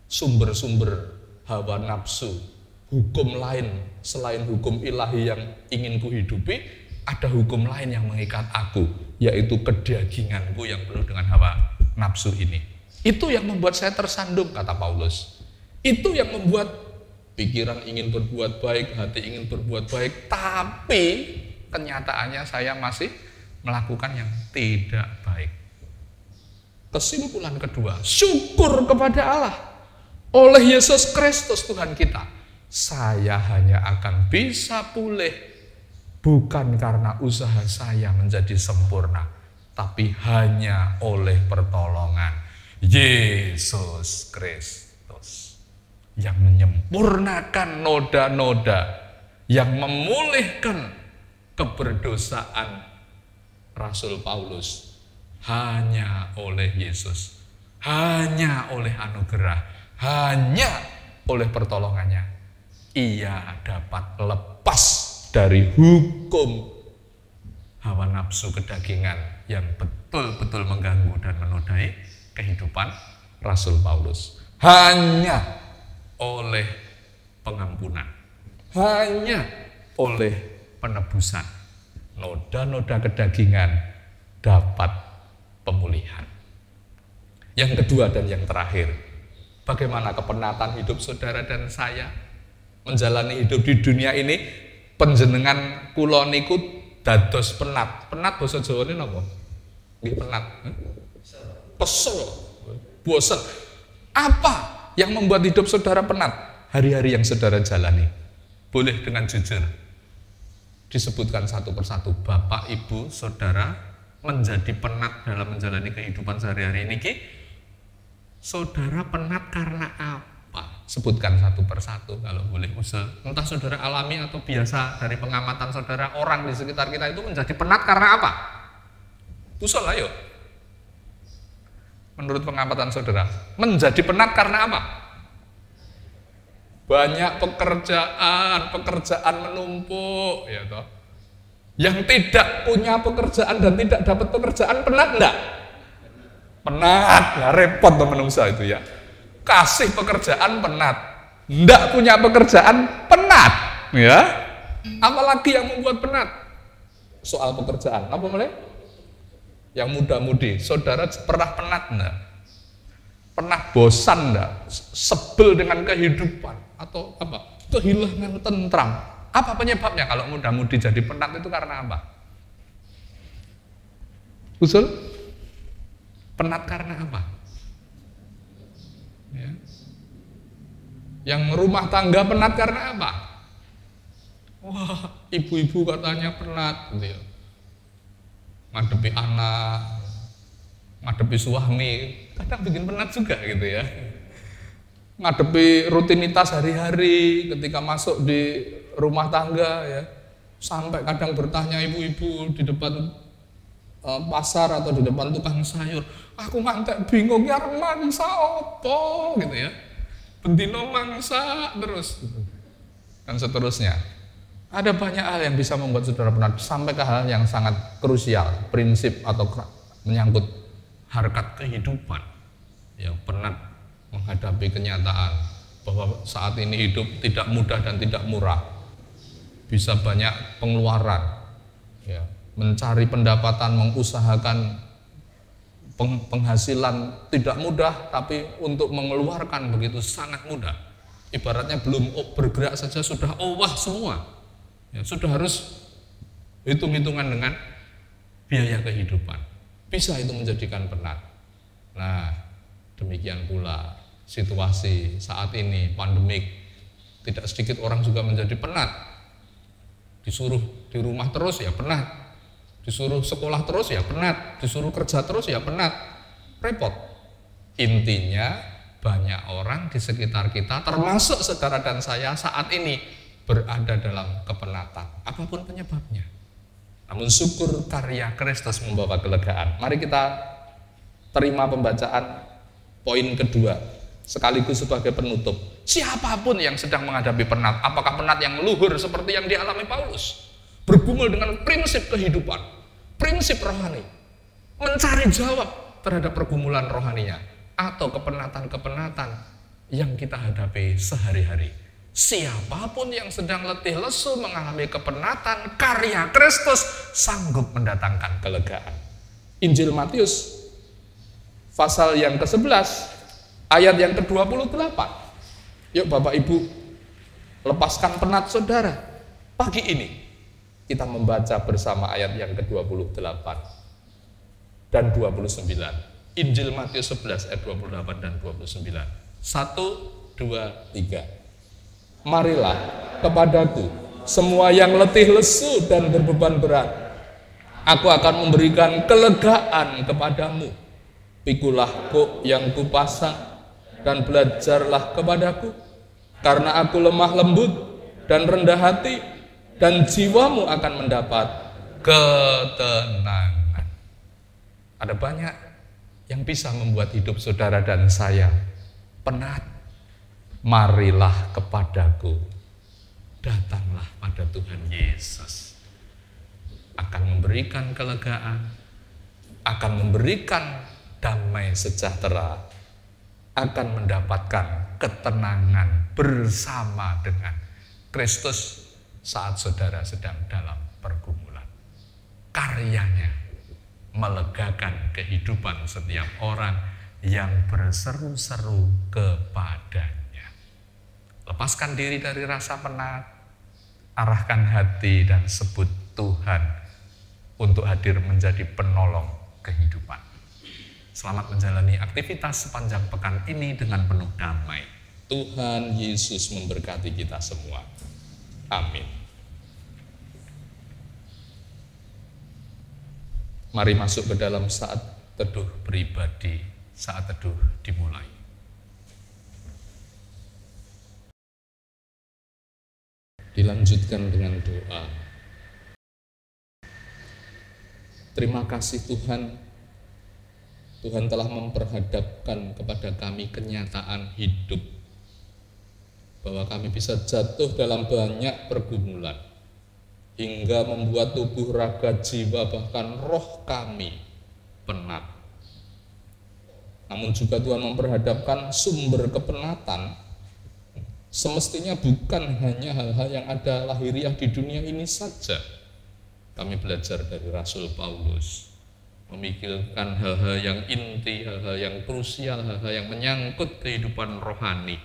sumber-sumber hawa nafsu, hukum lain selain hukum ilahi yang ingin kuhidupi, ada hukum lain yang mengikat aku, yaitu kedaginganku yang penuh dengan hawa nafsu ini. Itu yang membuat saya tersandung, kata Paulus. Itu yang membuat pikiran ingin berbuat baik, hati ingin berbuat baik, tapi kenyataannya saya masih melakukan yang tidak baik. Kesimpulan kedua, syukur kepada Allah oleh Yesus Kristus Tuhan kita. Saya hanya akan bisa pulih bukan karena usaha saya menjadi sempurna, tapi hanya oleh pertolongan Yesus Kristus yang menyempurnakan noda-noda, yang memulihkan keberdosaan Rasul Paulus. Hanya oleh Yesus, hanya oleh anugerah, hanya oleh pertolongannya, ia dapat lepas dari hukum hawa nafsu kedagingan yang betul-betul mengganggu dan menodai kehidupan Rasul Paulus. Hanya oleh pengampunan, hanya oleh penebusan, noda-noda kedagingan dapat pemulihan. Yang kedua dan yang terakhir, bagaimana kepenatan hidup saudara dan saya menjalani hidup di dunia ini? Panjenengan kula niku dados penat. Penat basa Jawane napa? Nggih penat. Kesel, bosan. Apa yang membuat hidup saudara penat? Hari-hari yang saudara jalani. Boleh dengan jujur disebutkan satu persatu, Bapak, Ibu, saudara menjadi penat dalam menjalani kehidupan sehari-hari ini. Saudara penat karena apa? Sebutkan satu persatu kalau boleh usul. Entah saudara alami atau biasa dari pengamatan saudara, orang di sekitar kita itu menjadi penat karena apa? Usul ayo. Menurut pengamatan saudara, menjadi penat karena apa? Banyak pekerjaan menumpuk, ya toh. Yang tidak punya pekerjaan dan tidak dapat pekerjaan penat enggak? Penat, ya repot teman usaha itu ya. Kasih pekerjaan penat, enggak punya pekerjaan penat, ya. Apalagi yang membuat penat? Soal pekerjaan, apa mulai? Yang muda-mudi, saudara pernah penat enggak? Pernah bosan enggak? Sebel dengan kehidupan atau apa? Kehilangan tentram. Apa penyebabnya kalau muda-mudi jadi penat itu karena apa? Usul? Penat karena apa? Ya. Yang rumah tangga penat karena apa? Wah, ibu-ibu katanya penat gitu ya. Ngadepi anak, ngadepi suami, kadang bikin penat juga gitu ya. Ngadepi rutinitas hari-hari ketika masuk di rumah tangga ya, sampai kadang bertanya ibu-ibu di depan pasar atau di depan tukang sayur, aku ngantek bingung ya mangsa opo gitu ya. bendino mangsa terus, dan seterusnya. Ada banyak hal yang bisa membuat saudara penat, sampai ke hal yang sangat krusial, prinsip atau menyangkut harkat kehidupan. Ya, penat menghadapi kenyataan bahwa saat ini hidup tidak mudah dan tidak murah. Bisa banyak pengeluaran, ya, mencari pendapatan, mengusahakan penghasilan tidak mudah, tapi untuk mengeluarkan begitu sangat mudah. Ibaratnya belum bergerak saja sudah wah semua. Ya, sudah harus hitung-hitungan dengan biaya kehidupan. Bisa itu menjadikan penat. Nah, demikian pula situasi saat ini, pandemik. Tidak sedikit orang juga menjadi penat. Disuruh di rumah terus ya penat. Disuruh sekolah terus ya penat. Disuruh kerja terus ya penat. Repot. Intinya banyak orang di sekitar kita, termasuk saudara dan saya saat ini, berada dalam kepenatan, apapun penyebabnya. Namun syukur karya Kristus membawa kelegaan. Mari kita terima pembacaan poin kedua, sekaligus sebagai penutup. Siapapun yang sedang menghadapi penat, apakah penat yang luhur seperti yang dialami Paulus, bergumul dengan prinsip kehidupan, prinsip rohani, mencari jawab terhadap pergumulan rohaninya, atau kepenatan-kepenatan yang kita hadapi sehari-hari. Siapapun yang sedang letih lesu mengalami kepenatan, karya Kristus sanggup mendatangkan kelegaan. Injil Matius pasal yang ke-11 ayat yang ke-28. Yuk Bapak Ibu, lepaskan penat saudara. Pagi ini kita membaca bersama ayat yang ke-28 dan 29. Injil Matius 11 ayat 28 dan 29. 1, 2, 3. Marilah kepadaku semua yang letih lesu dan berbeban berat, aku akan memberikan kelegaan kepadamu. Pikulah kuk yang kupasang dan belajarlah kepadaku, karena aku lemah lembut dan rendah hati, dan jiwamu akan mendapat ketenangan. Ada banyak yang bisa membuat hidup saudara dan saya penat. Marilah kepadaku, datanglah pada Tuhan Yesus, akan memberikan kelegaan, akan memberikan damai sejahtera, akan mendapatkan ketenangan bersama dengan Kristus saat saudara sedang dalam pergumulan. Karyanya melegakan kehidupan setiap orang yang berseru-seru kepadanya. Lepaskan diri dari rasa penat, arahkan hati dan sebut Tuhan untuk hadir menjadi penolong kehidupan. Selamat menjalani aktivitas sepanjang pekan ini dengan penuh damai. Tuhan Yesus memberkati kita semua. Amin. Mari masuk ke dalam saat teduh pribadi, saat teduh dimulai. Dilanjutkan dengan doa. Terima kasih Tuhan, Tuhan telah memperhadapkan kepada kami kenyataan hidup, bahwa kami bisa jatuh dalam banyak pergumulan, hingga membuat tubuh, raga, jiwa, bahkan roh kami penat. Namun juga Tuhan memperhadapkan sumber kepenatan, semestinya bukan hanya hal-hal yang ada lahiriah di dunia ini saja. Kami belajar dari Rasul Paulus, memikirkan hal-hal yang inti, hal-hal yang krusial, hal-hal yang menyangkut kehidupan rohani.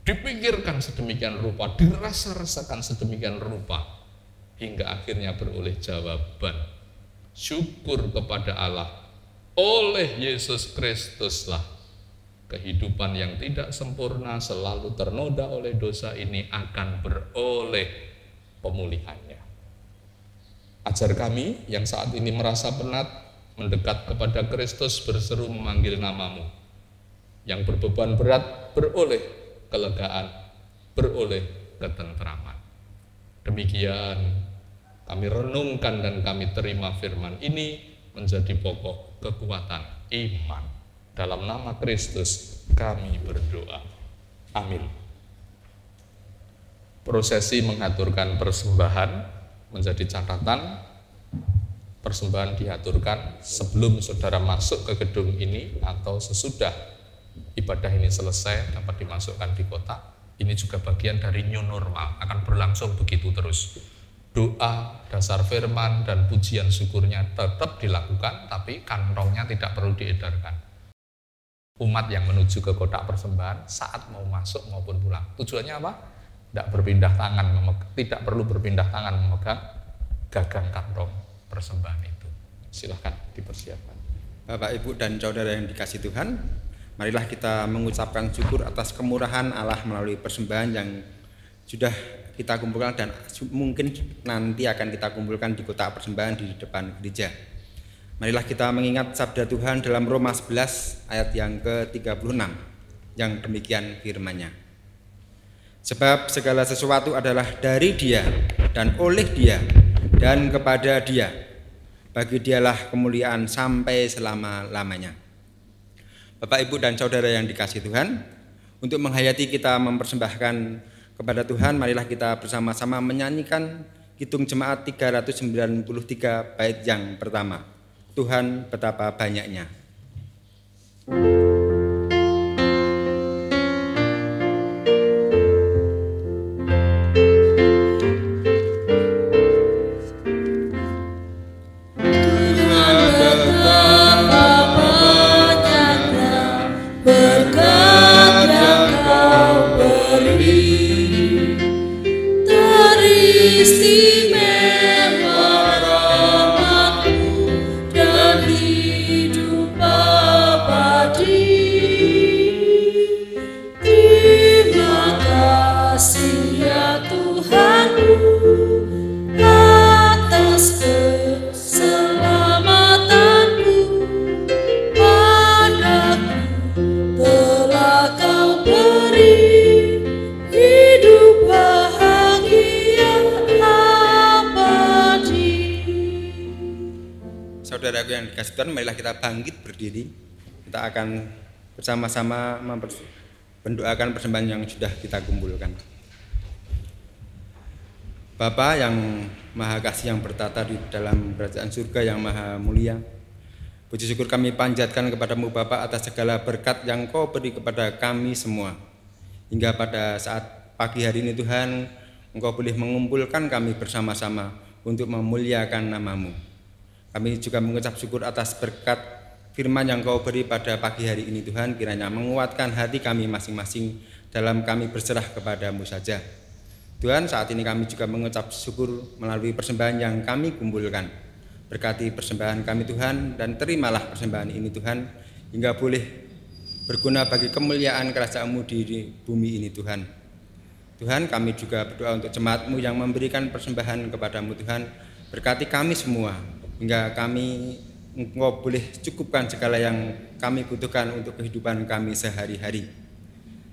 Dipikirkan sedemikian rupa, dirasa-rasakan sedemikian rupa, hingga akhirnya beroleh jawaban. Syukur kepada Allah, oleh Yesus Kristuslah kehidupan yang tidak sempurna, selalu ternoda oleh dosa ini akan beroleh pemulihannya. Ajar kami yang saat ini merasa penat, mendekat kepada Kristus, berseru memanggil namamu. Yang berbeban berat beroleh kelegaan, beroleh ketentraman. Demikian kami renungkan dan kami terima firman ini menjadi pokok kekuatan iman. Dalam nama Kristus kami berdoa. Amin. Prosesi mengaturkan persembahan menjadi catatan. Persembahan diaturkan sebelum saudara masuk ke gedung ini atau sesudah ibadah ini selesai dapat dimasukkan di kotak. Ini juga bagian dari new normal, akan berlangsung begitu terus. Doa, dasar firman, dan pujian syukurnya tetap dilakukan, tapi kantongnya tidak perlu diedarkan. Umat yang menuju ke kotak persembahan saat mau masuk maupun pulang. Tujuannya apa? Tidak perlu berpindah tangan memegang gagang kantong persembahan itu. Silahkan dipersiapkan. Bapak, Ibu, dan saudara yang dikasihi Tuhan, marilah kita mengucapkan syukur atas kemurahan Allah melalui persembahan yang sudah kita kumpulkan dan mungkin nanti akan kita kumpulkan di kotak persembahan di depan gereja. Marilah kita mengingat sabda Tuhan dalam Roma 11 ayat yang ke-36 yang demikian firman-Nya. Sebab segala sesuatu adalah dari Dia dan oleh Dia dan kepada Dia. Bagi Dialah kemuliaan sampai selama-lamanya. Bapak, Ibu, dan saudara yang dikasihi Tuhan, untuk menghayati kita mempersembahkan kepada Tuhan, marilah kita bersama-sama menyanyikan Kidung Jemaat 393 bait yang pertama. Tuhan betapa banyaknya. Saudaraku yang dikasihi Tuhan, marilah kita bangkit berdiri. Kita akan bersama-sama mendoakan persembahan yang sudah kita kumpulkan. Bapa yang Maha Kasih, yang bertata di dalam kerajaan surga yang Maha Mulia, puji syukur kami panjatkan kepadamu Bapa atas segala berkat yang Kau beri kepada kami semua. Hingga pada saat pagi hari ini Tuhan, Engkau boleh mengumpulkan kami bersama-sama untuk memuliakan nama-Mu. Kami juga mengucap syukur atas berkat firman yang Kau beri pada pagi hari ini Tuhan, kiranya menguatkan hati kami masing-masing dalam kami berserah kepada-Mu saja. Tuhan, saat ini kami juga mengucap syukur melalui persembahan yang kami kumpulkan. Berkati persembahan kami Tuhan, dan terimalah persembahan ini Tuhan, hingga boleh berguna bagi kemuliaan kerajaan-Mu di bumi ini Tuhan. Tuhan, kami juga berdoa untuk jemaat-Mu yang memberikan persembahan kepada-Mu Tuhan. Berkati kami semua, hingga kami Engkau boleh cukupkan segala yang kami butuhkan untuk kehidupan kami sehari-hari.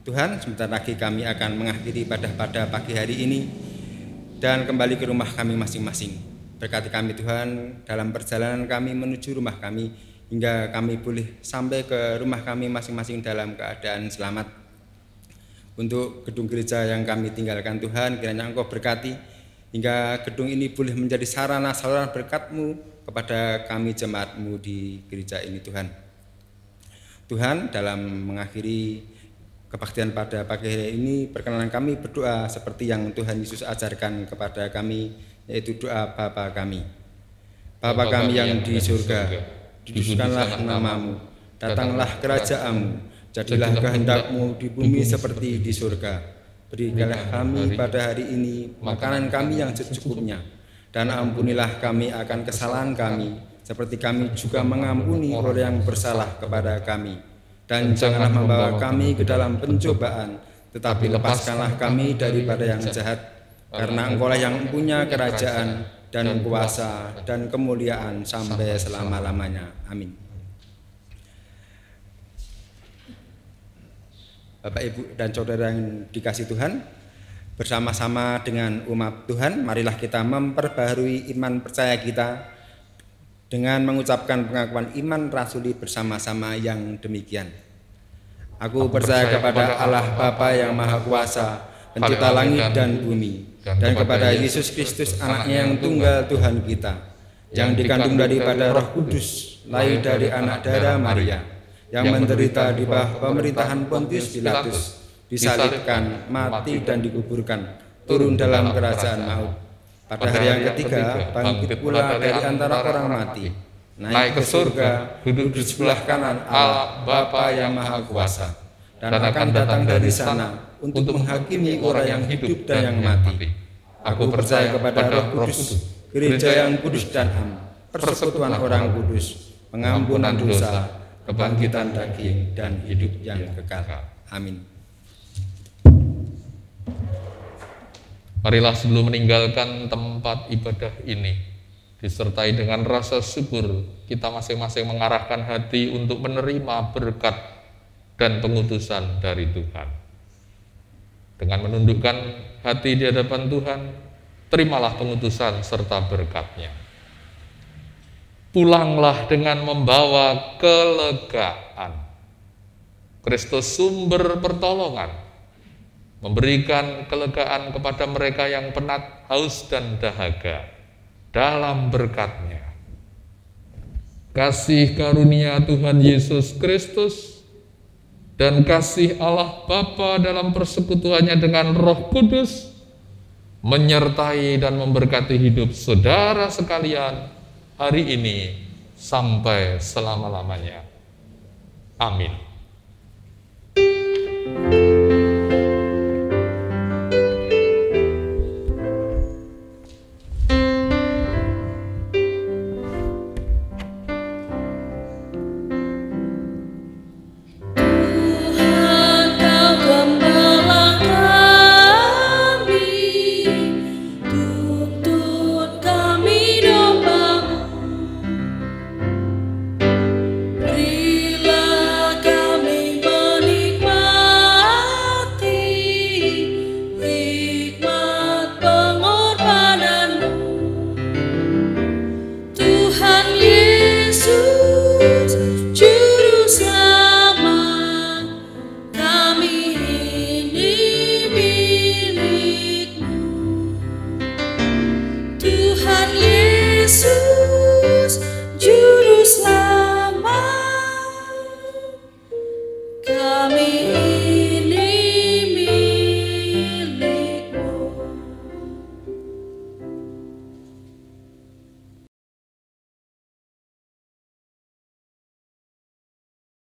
Tuhan, sebentar lagi kami akan mengakhiri ibadah pada pagi hari ini dan kembali ke rumah kami masing-masing. Berkati kami Tuhan dalam perjalanan kami menuju rumah kami, hingga kami boleh sampai ke rumah kami masing-masing dalam keadaan selamat. Untuk gedung gereja yang kami tinggalkan Tuhan, kiranya Engkau berkati hingga gedung ini boleh menjadi sarana saluran berkat-Mu kepada kami jemaat-Mu di gereja ini Tuhan. Tuhan, dalam mengakhiri kebaktian pada pagi hari ini, perkenalan kami berdoa seperti yang Tuhan Yesus ajarkan kepada kami, yaitu doa Bapa kami. Bapa kami yang di surga, dikuduskanlah nama-Mu, datanglah kerajaan-Mu, jadilah kehendak-Mu di bumi seperti di surga. Berikanlah kami pada hari ini makanan kami yang secukupnya, dan ampunilah kami akan kesalahan kami, seperti kami juga mengampuni orang yang bersalah kepada kami. Dan janganlah membawa kami ke dalam pencobaan, tetapi lepaskanlah kami daripada yang jahat, karena Engkau-lah yang punya kerajaan dan kuasa dan kemuliaan sampai selama-lamanya. Amin. Bapak, Ibu, dan saudara yang dikasihi Tuhan, bersama-sama dengan umat Tuhan, marilah kita memperbaharui iman percaya kita dengan mengucapkan pengakuan iman rasuli bersama-sama yang demikian. Aku percaya kepada Allah Bapa yang Maha Kuasa, Pencipta langit dan bumi, dan kepada Yesus Kristus, Anaknya yang tunggal Tuhan kita, yang dikandung daripada Roh Kudus, lahir dari anak darah Maria, yang menderita di bawah pemerintahan Pontius Pilatus, disalibkan, mati dan dikuburkan, turun dalam kerajaan maut. Pada hari yang ketiga, bangkit pula dari antara orang mati, naik ke surga, duduk di sebelah kanan Allah Bapa yang Maha Kuasa, dan akan datang dari sana untuk menghakimi orang yang hidup dan yang mati. Aku percaya kepada Roh Kudus, gereja yang kudus dan am, persekutuan orang kudus, pengampunan dosa, kebangkitan daging, dan hidup yang kekal. Amin. Marilah sebelum meninggalkan tempat ibadah ini, disertai dengan rasa syukur, kita masing-masing mengarahkan hati untuk menerima berkat dan pengutusan dari Tuhan. Dengan menundukkan hati di hadapan Tuhan, terimalah pengutusan serta berkat-Nya. Pulanglah dengan membawa kelegaan. Kristus sumber pertolongan, memberikan kelegaan kepada mereka yang penat, haus, dan dahaga dalam berkat-Nya. Kasih karunia Tuhan Yesus Kristus dan kasih Allah Bapa dalam persekutuannya dengan Roh Kudus menyertai dan memberkati hidup saudara sekalian hari ini sampai selama-lamanya. Amin.